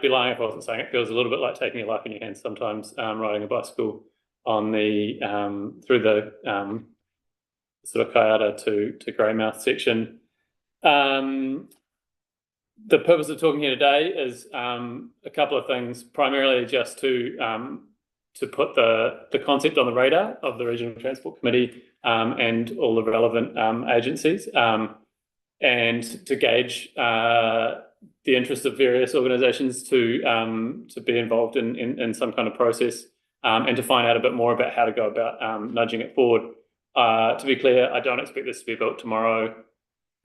be lying if I wasn't saying it feels a little bit like taking your life in your hands sometimes, riding a bicycle on the through the sort of Kayata to Greymouth section. The purpose of talking here today is a couple of things, primarily just to put the concept on the radar of the Regional Transport Committee and all the relevant agencies, and to gauge the interest of various organisations to be involved in some kind of process, and to find out a bit more about how to go about nudging it forward. To be clear, I don't expect this to be built tomorrow,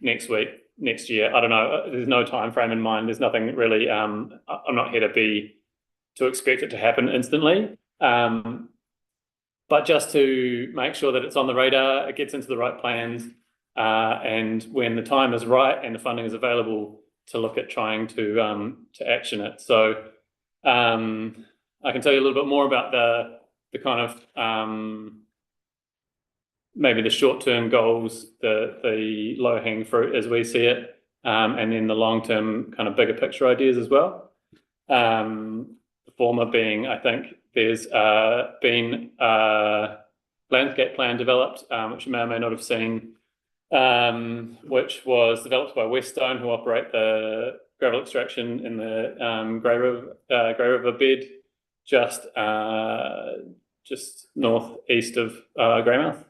next week, next year. I don't know. There's no time frame in mind. There's nothing really. I'm not here to expect it to happen instantly. But just to make sure that it's on the radar, it gets into the right plans, and when the time is right and the funding is available, to look at trying to action it. So I can tell you a little bit more about the kind of maybe the short-term goals, the low-hanging fruit as we see it, and then the long-term kind of bigger picture ideas as well. The former being, I think there's been a landscape plan developed, which you may or may not have seen, which was developed by Westone, who operate the gravel extraction in the Grey River bed, just northeast of Greymouth.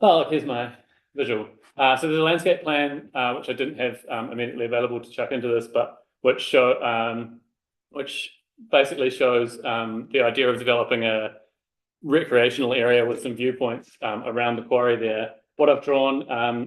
Oh, look, here's my visual. So there's a landscape plan, which I didn't have immediately available to chuck into this, but which basically shows the idea of developing a recreational area with some viewpoints around the quarry there. What I've drawn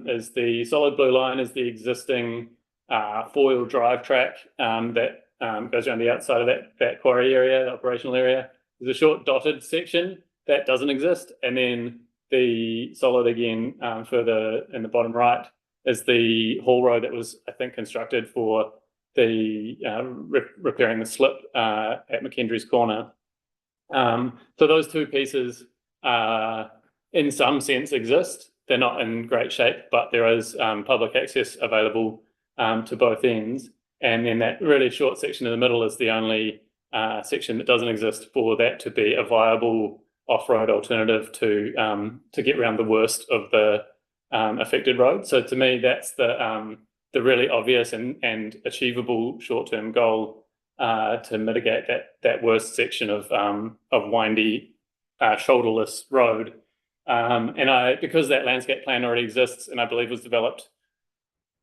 is the solid blue line is the existing four-wheel drive track that goes around the outside of that quarry area, the operational area. There's a short dotted section that doesn't exist, and then the solid again further in the bottom right is the haul road that was, I think, constructed for the repairing the slip at McKendry's Corner. So those two pieces in some sense exist. They're not in great shape, but there is public access available to both ends. And then that really short section in the middle is the only section that doesn't exist for that to be a viable off-road alternative to get around the worst of the affected road. So to me, that's the really obvious and achievable short-term goal to mitigate that worst section of windy, shoulderless road. And because that landscape plan already exists and I believe was developed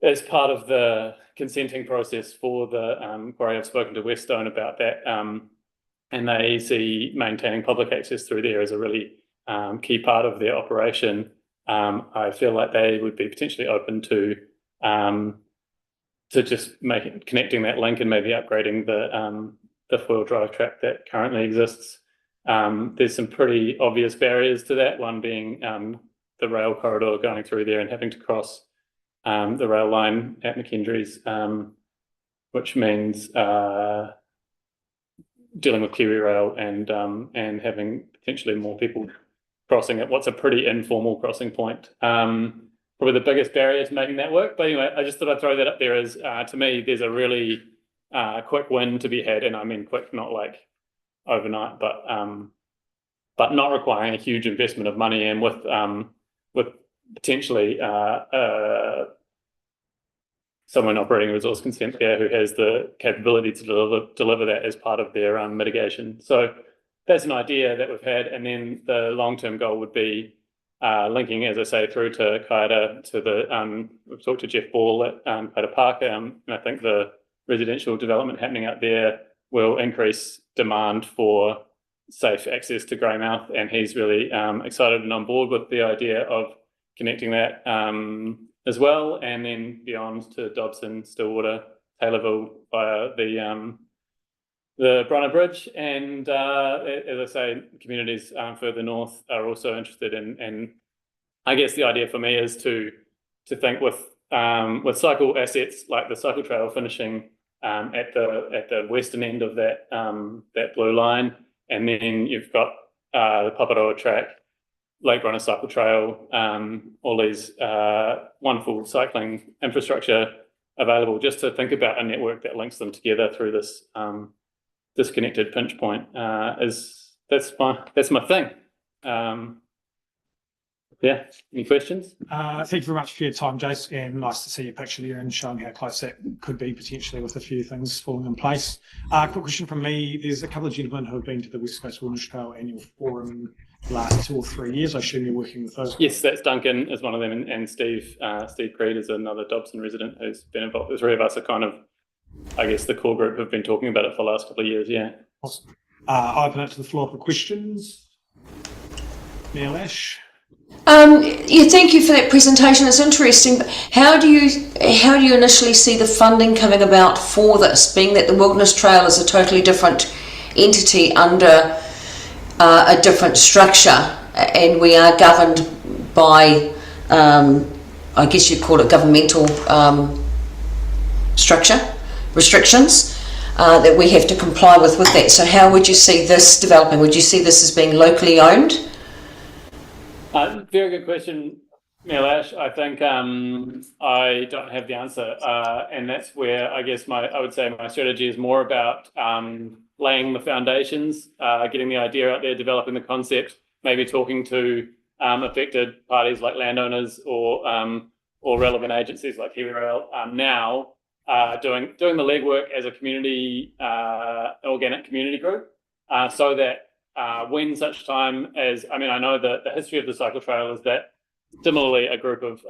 as part of the consenting process for the quarry, I've spoken to Westone about that, and they see maintaining public access through there as a really key part of their operation. I feel like they would be potentially open to just connecting that link and maybe upgrading the four-wheel drive track that currently exists. There's some pretty obvious barriers to that, one being the rail corridor going through there and having to cross the rail line at McKendry's, which means dealing with KiwiRail and having potentially more people crossing at what's a pretty informal crossing point. Probably the biggest barrier to making that work. But anyway, I just thought I'd throw that up there as, to me, there's a really quick win to be had, and I mean quick, not like overnight, but not requiring a huge investment of money, and with potentially someone operating resource consent there who has the capability to deliver that as part of their mitigation. So that's an idea that we've had, and then the long-term goal would be linking, as I say, through to Kayata to the we've talked to Jeff Ball at Kayata Park, and I think the residential development happening out there will increase demand for safe access to Greymouth, and he's really excited and on board with the idea of connecting that as well, and then beyond to Dobson, Stillwater, Taylorville via the Brunner Bridge. And as I say, communities further north are also interested in, and I guess the idea for me is to think with cycle assets like the cycle trail finishing at the western end of that blue line, and then you've got the Paparoa track, Lake Runner cycle trail, all these wonderful cycling infrastructure available, just to think about a network that links them together through this disconnected pinch point. That's my thing. Yeah, any questions? Thank you very much for your time, Jace, and nice to see your picture there and showing how close that could be potentially with a few things falling in place. Quick question from me. There's a couple of gentlemen who have been to the West Coast Wilderness Trail Annual Forum the last 2 or 3 years. I assume you're working with those. Yes, that's Duncan is one of them, and Steve Creed is another Dobson resident who's been involved. The three of us are kind of, I guess, the core group have been talking about it for the last couple of years, yeah. Awesome. I open it to the floor for questions. Neil Ash. Yeah, thank you for that presentation. It's interesting. But how do you initially see the funding coming about for this, being that the Wilderness Trail is a totally different entity under a different structure, and we are governed by, I guess you'd call it governmental structure, restrictions that we have to comply with that. So how would you see this developing? Would you see this as being locally owned? Very good question, Neil Ash. I think I don't have the answer, and that's where I guess I would say my strategy is more about laying the foundations, getting the idea out there, developing the concept, maybe talking to affected parties like landowners or relevant agencies like KiwiRail. Now doing the legwork as a community, organic community group, so that. When such time as, I mean, I know that the history of the cycle trail is that similarly a group of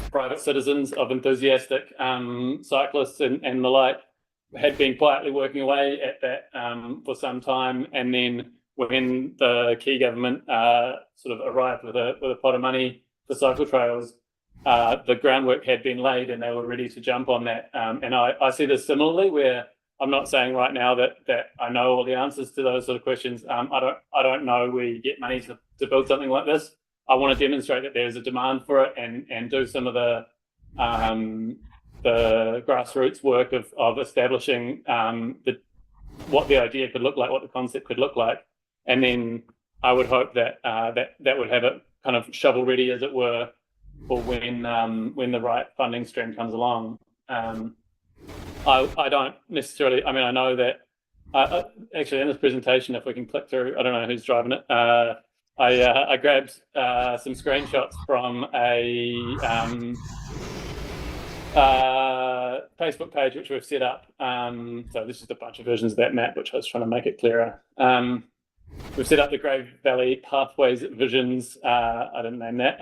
private citizens, of enthusiastic cyclists and the like had been quietly working away at that for some time, and then when the key government sort of arrived with a pot of money for cycle trails, the groundwork had been laid and they were ready to jump on that. And I see this similarly, where I'm not saying right now that I know all the answers to those sort of questions. I don't know where you get money to build something like this. I want to demonstrate that there's a demand for it and do some of the grassroots work of establishing what the idea could look like, what the concept could look like, and then I would hope that that would have it kind of shovel ready, as it were, for when the right funding stream comes along. I don't necessarily, I mean, I know that actually in this presentation, if we can click through, I don't know who's driving it. I grabbed some screenshots from a Facebook page which we've set up. So this is a bunch of versions of that map, which I was trying to make it clearer. We've set up the Grey Valley Pathways Visions, I didn't name that,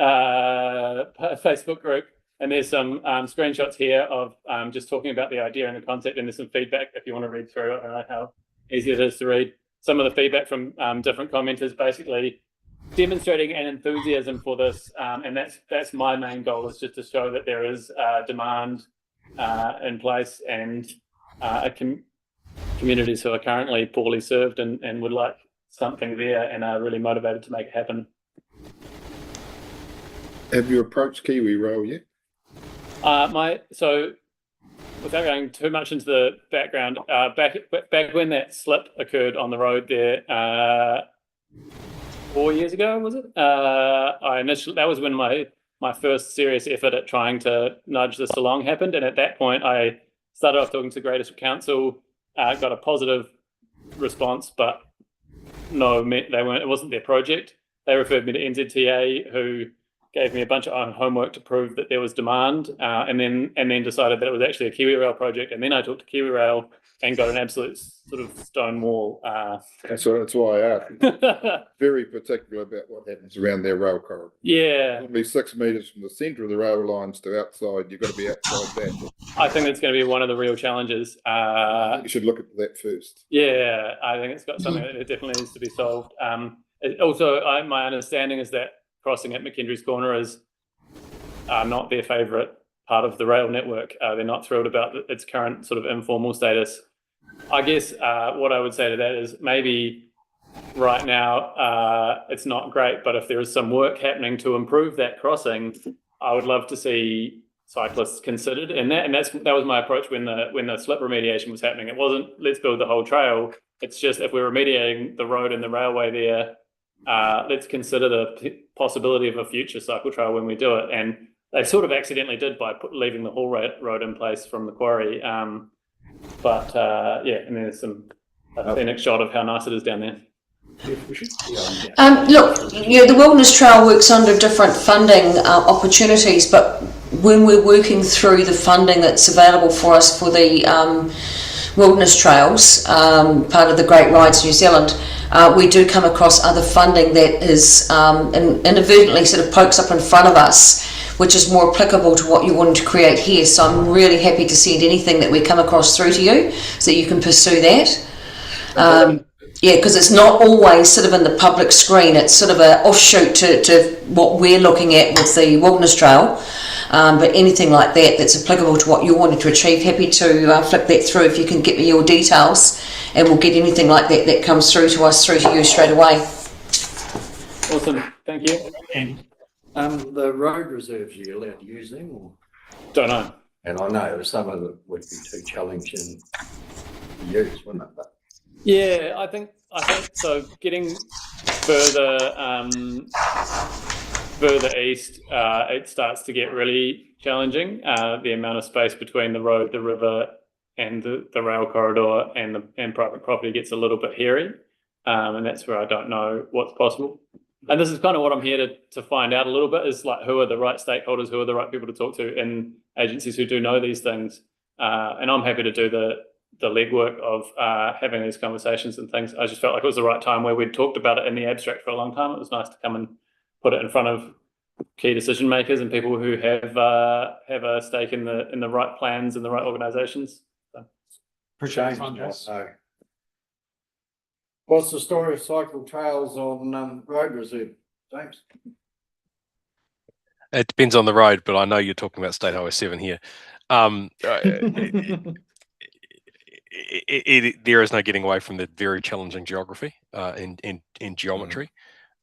Facebook group. And there's some screenshots here of just talking about the idea and the concept, and there's some feedback if you want to read through it. I don't know how easy it is to read. Some of the feedback from different commenters, basically demonstrating an enthusiasm for this, and that's my main goal, is just to show that there is demand in place, and communities who are currently poorly served and would like something there and are really motivated to make it happen. Have you approached KiwiRail yet? So without going too much into the background, back when that slip occurred on the road there 4 years ago, was it? That was when my first serious effort at trying to nudge this along happened, and at that point I started off talking to Greater Council, got a positive response, but no, it wasn't their project. They referred me to NZTA, who gave me a bunch of homework to prove that there was demand, and then decided that it was actually a KiwiRail project. And then I talked to KiwiRail and got an absolute sort of stone wall. That's why I asked. Very particular about what happens around their rail corridor. Yeah. It'll be 6 metres from the centre of the rail lines to outside. You've got to be outside that. I think that's going to be one of the real challenges. You should look at that first. Yeah, I think it's got something that definitely needs to be solved. Also, my understanding is that crossing at McKendry's Corner is not their favourite part of the rail network. They're not thrilled about its current sort of informal status. I guess what I would say to that is maybe right now it's not great, but if there is some work happening to improve that crossing, I would love to see cyclists considered. And that was my approach when the slip remediation was happening. It wasn't let's build the whole trail. It's just if we're remediating the road and the railway there, let's consider the possibility of a future cycle trail when we do it. And they sort of accidentally did by leaving the haul road in place from the quarry. But and there's a scenic shot of how nice it is down there. Look, the Wilderness Trail works under different funding opportunities, but when we're working through the funding that's available for us for the Wilderness Trails, part of the Great Rides New Zealand, we do come across other funding that is inadvertently sort of pokes up in front of us, which is more applicable to what you wanted to create here. So I'm really happy to send anything that we come across through to you so that you can pursue that. Because it's not always sort of in the public screen. It's sort of an offshoot to what we're looking at with the Wilderness Trail. But anything like that that's applicable to what you wanted to achieve, happy to flick that through if you can get me your details, and we'll get anything like that that comes through to us through to you straight away. Awesome, thank you. And The road reserves, are you allowed to use them? Or? Don't know. And I know some of them would be too challenging to use, wouldn't it? But Yeah, I think so. Getting further east, it starts to get really challenging. The amount of space between the road, the river, and the rail corridor and private property gets a little bit hairy, and that's where I don't know what's possible. And this is kind of what I'm here to find out a little bit, is like, who are the right stakeholders, who are the right people to talk to in agencies who do know these things. And I'm happy to do the legwork of having these conversations and things. I just felt like it was the right time where we'd talked about it in the abstract for a long time. It was nice to come and put it in front of key decision makers and people who have a stake in the right plans and the right organisations. So. appreciate your time, Jace. So, what's the story of cycle trails on road reserve, James? It depends on the road, but I know you're talking about State Highway 7 here. There is no getting away from the very challenging geography in geometry.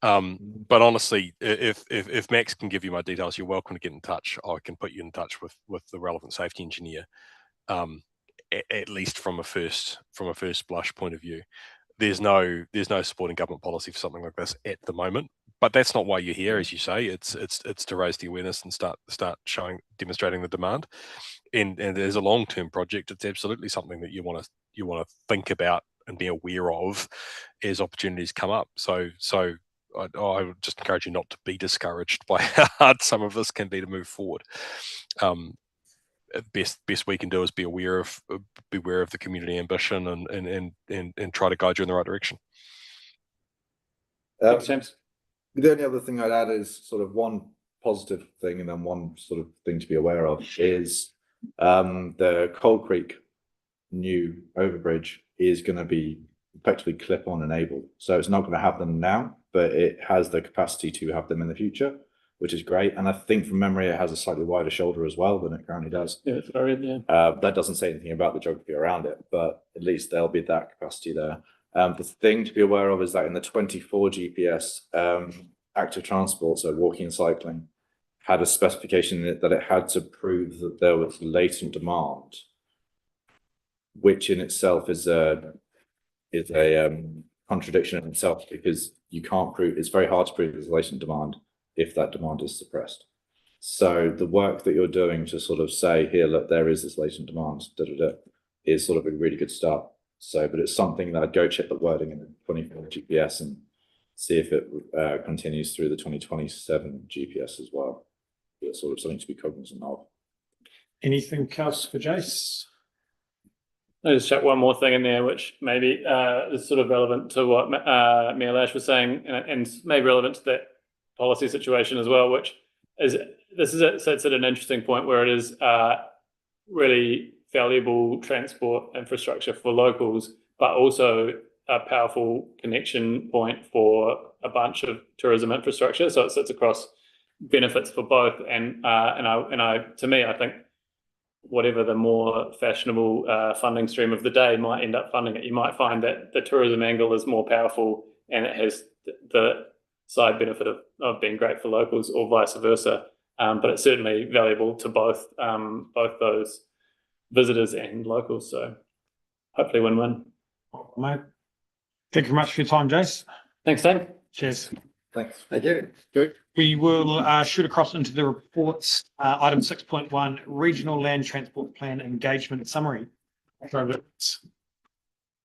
But honestly, if Max can give you my details, you're welcome to get in touch. I can put you in touch with the relevant safety engineer, at least from a first blush point of view. There's no supporting government policy for something like this at the moment. But that's not why you're here, as you say. It's to raise the awareness and start demonstrating the demand. And as a long-term project, it's absolutely something that you want to think about and be aware of as opportunities come up. So I would just encourage you not to be discouraged by how hard some of this can be to move forward. Best we can do is be aware of the community ambition and try to guide you in the right direction. Thanks, James. The only other thing I'd add is sort of one positive thing and then one sort of thing to be aware of is the Coal Creek new overbridge is going to be effectively clip-on enabled. So it's not going to have them now, but it has the capacity to have them in the future, which is great. And I think from memory, it has a slightly wider shoulder as well than it currently does. Yeah, that's what I read, yeah. That doesn't say anything about the geography around it, but at least there'll be that capacity there. The thing to be aware of is that in the 24 GPS, active transport, so walking and cycling, had a specification in it that it had to prove that there was latent demand, which in itself is a contradiction in itself, because you can't prove, it's very hard to prove there's latent demand if that demand is suppressed. So the work that you're doing to sort of say, here, look, there is this latent demand, is sort of a really good start. So, but it's something that I'd go check the wording in the 24 GPS and see if it continues through the 2027 GPS as well. It's sort of something to be cognizant of. Anything else for Jace? I'll just chuck one more thing in there, which maybe is sort of relevant to what Milash was saying, and maybe relevant to that policy situation as well, which is, sits at an interesting point where it is really valuable transport infrastructure for locals, but also a powerful connection point for a bunch of tourism infrastructure. So it sits across benefits for both. And I to me, I think whatever the more fashionable funding stream of the day might end up funding it, you might find that the tourism angle is more powerful and it has the side benefit of being great for locals, or vice versa. But it's certainly valuable to both those visitors and locals. So hopefully win-win. Mate, thank you very much for your time, Jace. Thanks, Dan. Cheers. Thanks. Thank you. We will shoot across into the reports. Item 6.1, Regional Land Transport Plan Engagement Summary.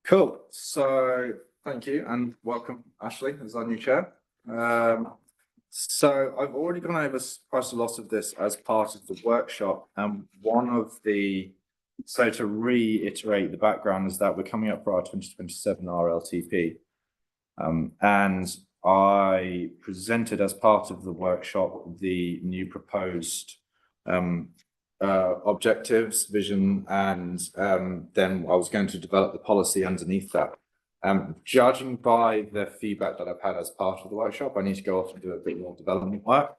Cool. So thank you and welcome, Ashley, as our new chair. So I've already gone over quite a lot of this as part of the workshop. So to reiterate, the background is that we're coming up for our 2027 RLTP. And I presented as part of the workshop the new proposed objectives, vision, and then I was going to develop the policy underneath that. Judging by the feedback that I've had as part of the workshop, I need to go off and do a bit more development work.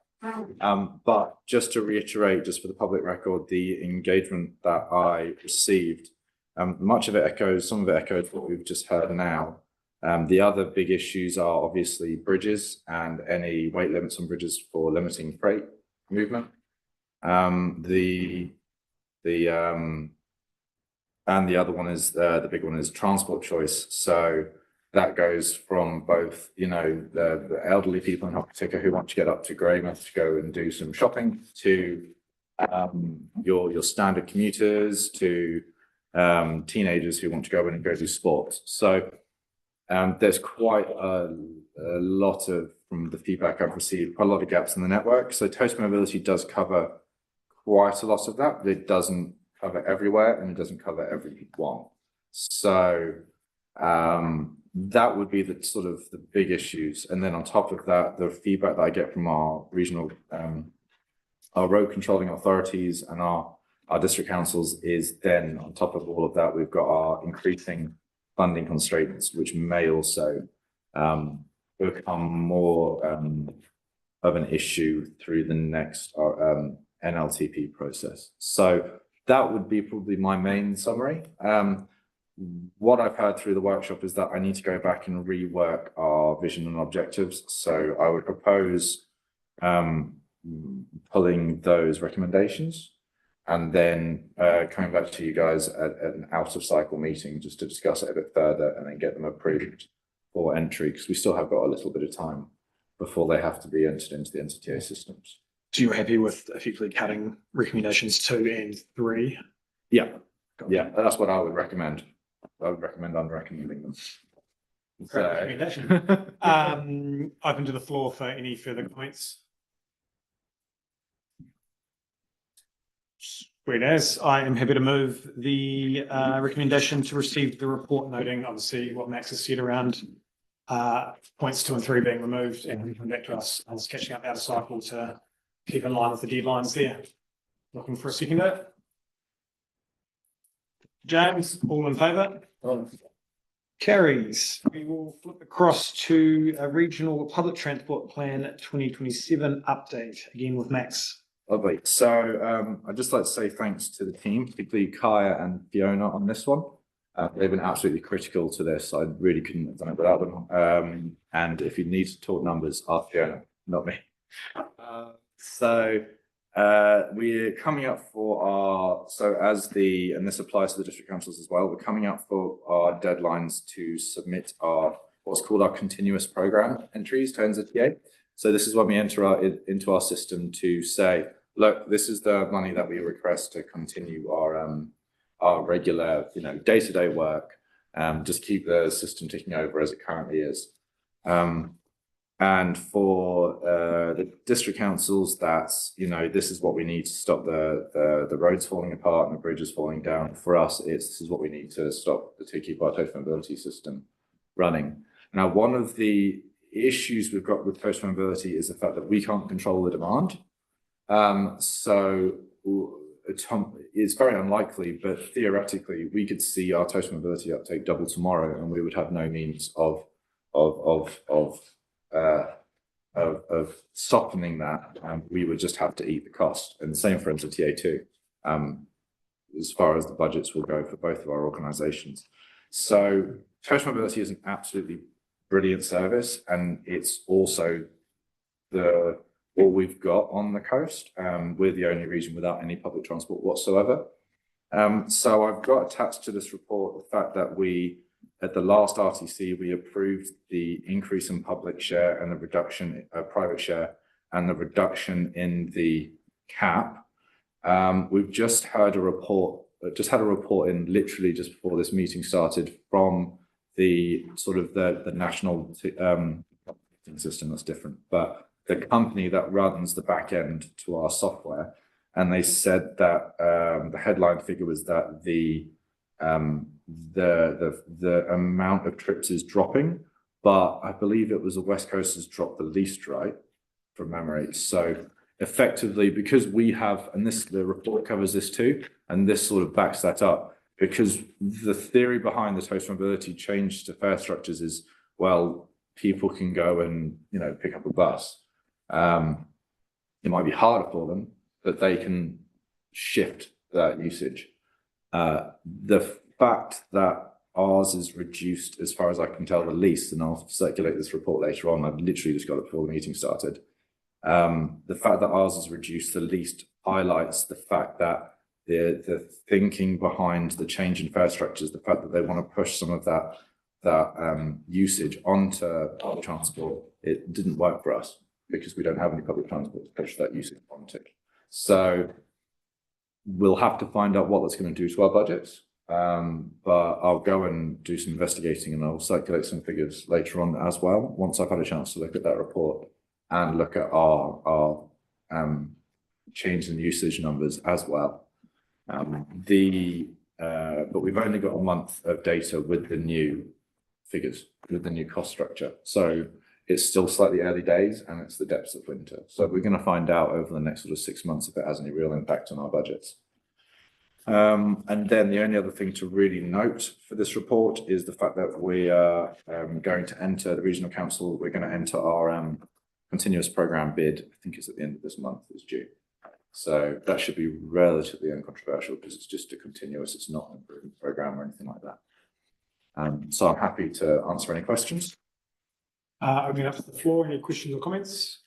But just to reiterate, just for the public record, the engagement that I received, much of it echoes, some of it echoes what we've just heard now. The other big issues are obviously bridges and any weight limits on bridges for limiting freight movement. And the other one is the big one is transport choice. So that goes from both, you know, the elderly people in Hokitika who want to get up to Greymouth to go and do some shopping, to your standard commuters, to teenagers who want to go in and go do sports. So there's quite a lot of, from the feedback I've received, quite a lot of gaps in the network. So Toast Mobility does cover quite a lot of that, but it doesn't cover everywhere and it doesn't cover everyone. So that would be the sort of the big issues. And then on top of that, the feedback that I get from our regional, our road controlling authorities and our district councils is then on top of all of that, we've got our increasing funding constraints, which may also become more of an issue through the next NLTP process. So that would be probably my main summary. What I've heard through the workshop is that I need to go back and rework our vision and objectives. So I would propose pulling those recommendations and then coming back to you guys at an out of cycle meeting just to discuss it a bit further and then get them approved for entry, because we still have got a little bit of time before they have to be entered into the NCTA systems. So you're happy with effectively cutting recommendations 2 and 3? Yeah, yeah, that's what I would recommend. I would recommend unrecommending them. Great recommendation. Open to the floor for any further comments. Whereas I am happy to move the recommendation to receive the report, noting obviously what Max has said around points 2 and 3 being removed, and come back to us as catching up out of cycle to keep in line with the deadlines there. Looking for a second vote. James, all in favour? Carries. We will flip across to a regional public transport plan 2027 update, again with Max. Lovely. So I'd just like to say thanks to the team, particularly Kaya and Fiona on this one. They've been absolutely critical to this. I really couldn't have done it without them. And if you need to talk numbers, ask Fiona, not me. We're coming up for our, and this applies to the district councils as well, we're coming up for our deadlines to submit our, what's called our continuous program entries to NZTA. So this is when we enter into our system to say, look, this is the money that we request to continue our regular, day-to-day work, just keep the system ticking over as it currently is. And for the district councils, that's, this is what we need to stop the roads falling apart and the bridges falling down. For us, this is what we need to stop to keep our Toast Mobility system running. Now, one of the issues we've got with Toast Mobility is the fact that we can't control the demand. So it's very unlikely, but theoretically, we could see our Toast Mobility uptake double tomorrow, and we would have no means of softening that. We would just have to eat the cost, and the same for NZTA too, as far as the budgets will go for both of our organizations. So Toast Mobility is an absolutely brilliant service, and it's also all we've got on the coast. We're the only region without any public transport whatsoever. So I've got attached to this report the fact that we at the last RTC, we approved the increase in public share and the reduction private share and the reduction in the cap. We've just heard a report, in literally just before this meeting started from the sort of the national system that's different, but the company that runs the back end to our software, and they said that the headline figure was that the amount of trips is dropping, but I believe it was the West Coast has dropped the least, right, from memory. So effectively, because we have, and the report covers this too, and this sort of backs that up, because the theory behind the total mobility change to fare structures is, well, people can go and, pick up a bus. It might be harder for them, but they can shift that usage. The fact that ours is reduced, as far as I can tell, the least, and I'll circulate this report later on. I've literally just got it before the meeting started. The fact that ours is reduced the least highlights the fact that the thinking behind the change in fare structures, the fact that they want to push some of that usage onto public transport, it didn't work for us because we don't have any public transport to push that usage onto. So we'll have to find out what that's going to do to our budgets. But I'll go and do some investigating and I'll circulate some figures later on as well, once I've had a chance to look at that report and look at our change in usage numbers as well. But we've only got a month of data with the new figures, with the new cost structure. So it's still slightly early days and it's the depths of winter. So we're going to find out over the next sort of 6 months if it has any real impact on our budgets. And then the only other thing to really note for this report is the fact that we are going to enter the regional council. We're going to enter our continuous program bid. I think it's at the end of this month, it's due. So that should be relatively uncontroversial because it's just a continuous, it's not an improvement program or anything like that. So I'm happy to answer any questions. Opening up to the floor, any questions or comments?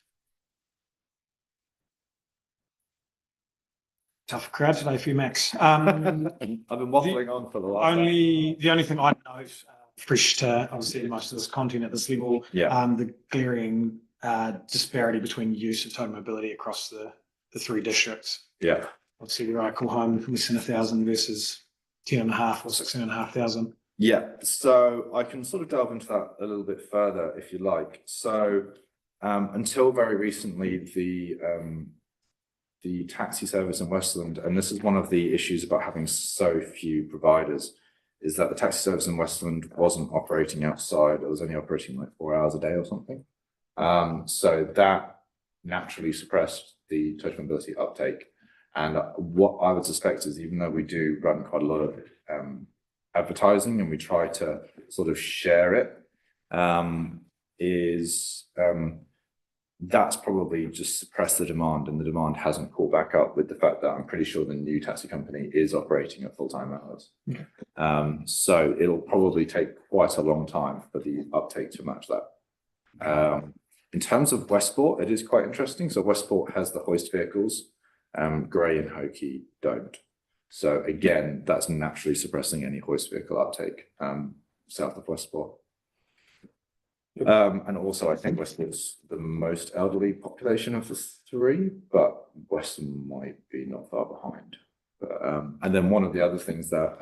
Tough crowd today for you, Max. I've been waffling on for the last. The only thing I'd note, fresh to obviously most of this content at this level, the glaring disparity between use of total mobility across the three districts. Yeah. Obviously, where I call home, less than 1,000 versus 10,500 or 16,500. Yeah, so I can sort of delve into that a little bit further if you like. So until very recently, the taxi service in Westland, and this is one of the issues about having so few providers, is that the taxi service in Westland wasn't operating outside. It was only operating like 4 hours a day or something. So that naturally suppressed the total mobility uptake. And what I would suspect is, even though we do run quite a lot of advertising and we try to sort of share it, that's probably just suppressed the demand, and the demand hasn't caught back up with the fact that I'm pretty sure the new taxi company is operating at full-time hours. Okay. So it'll probably take quite a long time for the uptake to match that. In terms of Westport, it is quite interesting. So Westport has the hoist vehicles, Grey and Hokey don't. So again, that's naturally suppressing any hoist vehicle uptake south of Westport. And also, I think Westport's the most elderly population of the three, but Western might be not far behind. But, and then one of the other things that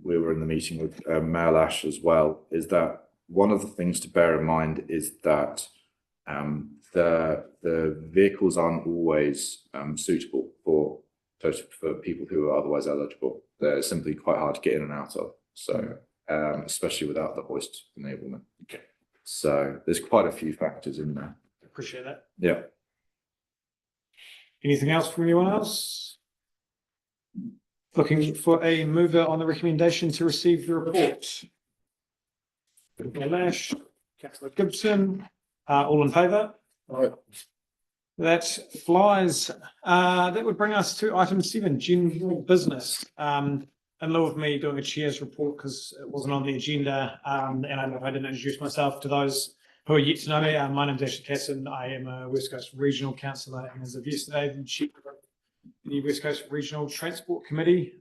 we were in the meeting with Mayor Lash as well, is that one of the things to bear in mind is that the vehicles aren't always suitable for people who are otherwise eligible. They're simply quite hard to get in and out of. So especially without the hoist enablement. Okay. So there's quite a few factors in there. Appreciate that. Yeah. Anything else from anyone else? Looking for a mover on the recommendation to receive the report. Councillor Lash, Councillor Gibson, all in favour? All right. That flies. That would bring us to item 7, general business. In lieu of me doing a chair's report because it wasn't on the agenda, and I didn't introduce myself to those who are yet to know me. My name is Ashley Casson. I am a West Coast Regional Councillor, and as of yesterday, the Chief of the West Coast Regional Transport Committee.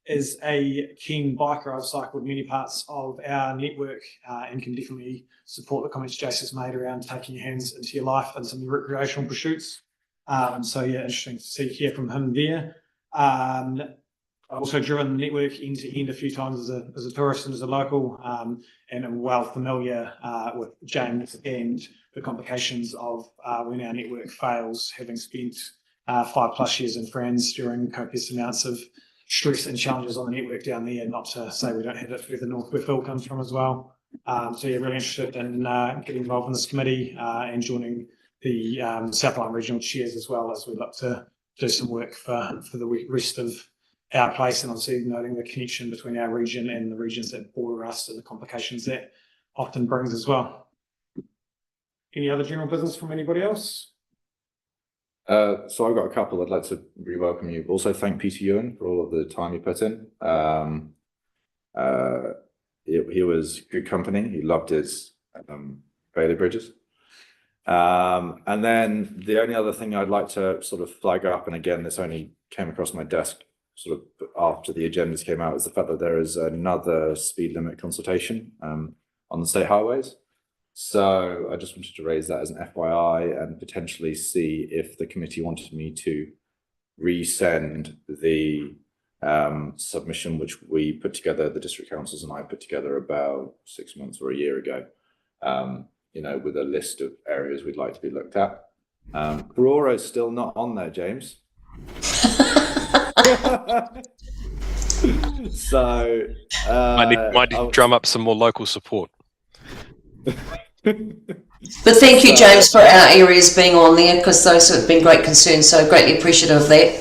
is a keen biker. I've cycled many parts of our network and can definitely support the comments Jason's made around taking your hands into your life and some recreational pursuits. So yeah, interesting to hear from him there. I've also driven the network end to end a few times as a tourist and as a local, and am well familiar with James and the complications of when our network fails, having spent 5+ years in friends during copious amounts of stress and challenges on the network down there, not to say we don't have it further north where Phil comes from as well. So yeah, really interested in getting involved in this committee and joining the Southline Regional Chairs as well, as we look to do some work for the rest of our place, and obviously noting the connection between our region and the regions that border us and the complications that often brings as well. Any other general business from anybody else? So I've got a couple. I'd like to re-welcome you. Also thank Peter Ewan for all of the time he put in. He was good company. He loved his Bailey Bridges. And then the only other thing I'd like to sort of flag up, and again, this only came across my desk sort of after the agendas came out, is the fact that there is another speed limit consultation on the state highways. So I just wanted to raise that as an FYI and potentially see if the committee wanted me to resend the submission which we put together, the district councils and I put together about 6 months or a year ago, with a list of areas we'd like to be looked at. Karora is still not on there, James. So might need to drum up some more local support. But thank you, James, for our areas being on there, because those have been great concerns, so greatly appreciative of that.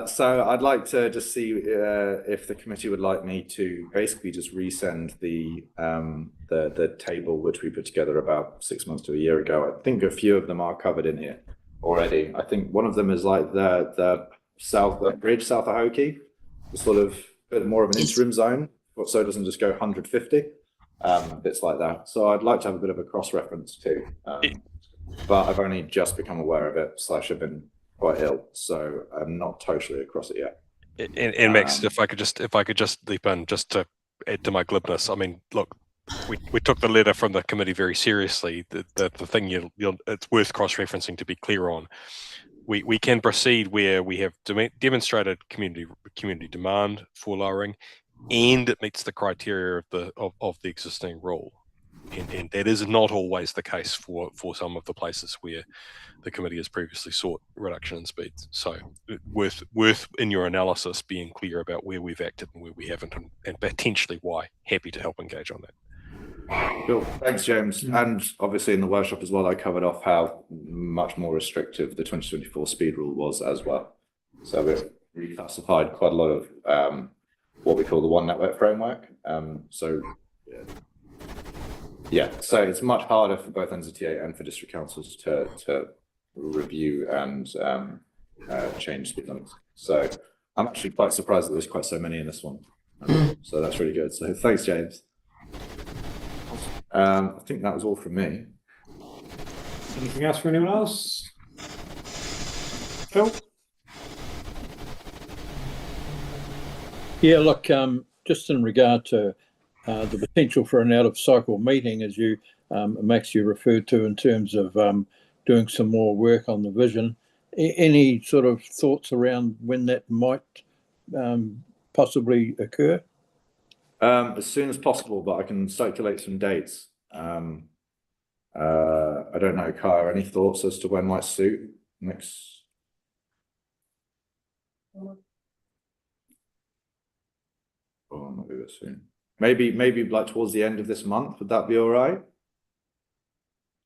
So I'd like to just see if the committee would like me to basically just resend the table which we put together about 6 months to a year ago. I think a few of them are covered in here already. I think one of them is like the bridge south of Hokie, sort of a bit more of an interim zone, so it doesn't just go 150, bits like that. So I'd like to have a bit of a cross-reference too, but I've only just become aware of it, / I've been quite ill, so I'm not totally across it yet. And Max, if I could just leap in just to add to my glibness. I mean, look, we took the letter from the committee very seriously. The thing it's worth cross-referencing to be clear on. We can proceed where we have demonstrated community demand for lowering, and it meets the criteria of the existing rule. And that is not always the case for some of the places where the committee has previously sought reduction in speeds. So worth in your analysis being clear about where we've acted and where we haven't, and potentially why. Happy to help engage on that. Cool. Thanks, James. And obviously in the workshop as well, I covered off how much more restrictive the 2024 speed rule was as well. So we've reclassified quite a lot of what we call the One Network framework. So it's much harder for both NZTA and for district councils to review and change speed limits. So I'm actually quite surprised that there's quite so many in this one. So that's really good. So thanks, James. I think that was all from me. Anything else for anyone else? Phil? Yeah, look, just in regard to the potential for an out-of-cycle meeting, as you, Max, you referred to in terms of doing some more work on the vision. Any sort of thoughts around when that might possibly occur? As soon as possible, but I can circulate some dates. I don't know, Kaya, any thoughts as to when might suit next? Oh, not be soon. Maybe like towards the end of this month. Would that be all right?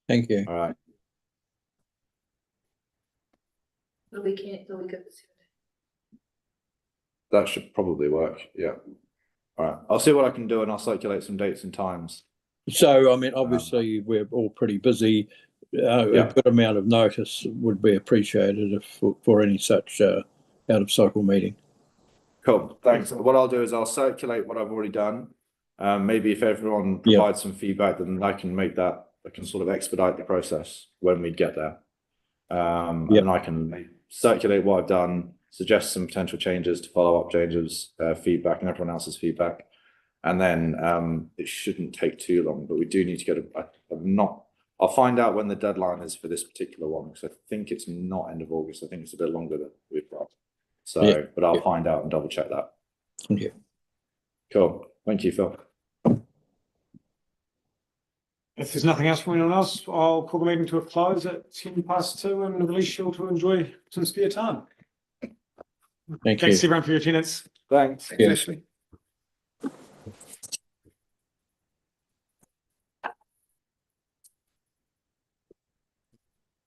Thank you. All right. The week of the 7th. That should probably work. Yeah. All right. I'll see what I can do, and I'll circulate some dates and times. So, I mean, obviously, we're all pretty busy. A good amount of notice would be appreciated for any such out-of-cycle meeting. Cool. Thanks. What I'll do is I'll circulate what I've already done. Maybe if everyone provides some feedback, then I can make that. I can sort of expedite the process when we get there. And I can circulate what I've done, suggest some potential changes to follow up James's feedback and everyone else's feedback. And then it shouldn't take too long, but we do need to get I'll find out when the deadline is for this particular one, because I think it's not end of August. I think it's a bit longer than we've got. So, Yeah. but I'll find out and double check that. Thank you. Cool. Thank you, Phil. If there's nothing else from anyone else, I'll call the meeting to a close at 2:10 and release you all to enjoy some spare time. Thank you. Thanks everyone for your attendance. Thanks. Yeah. Ashley.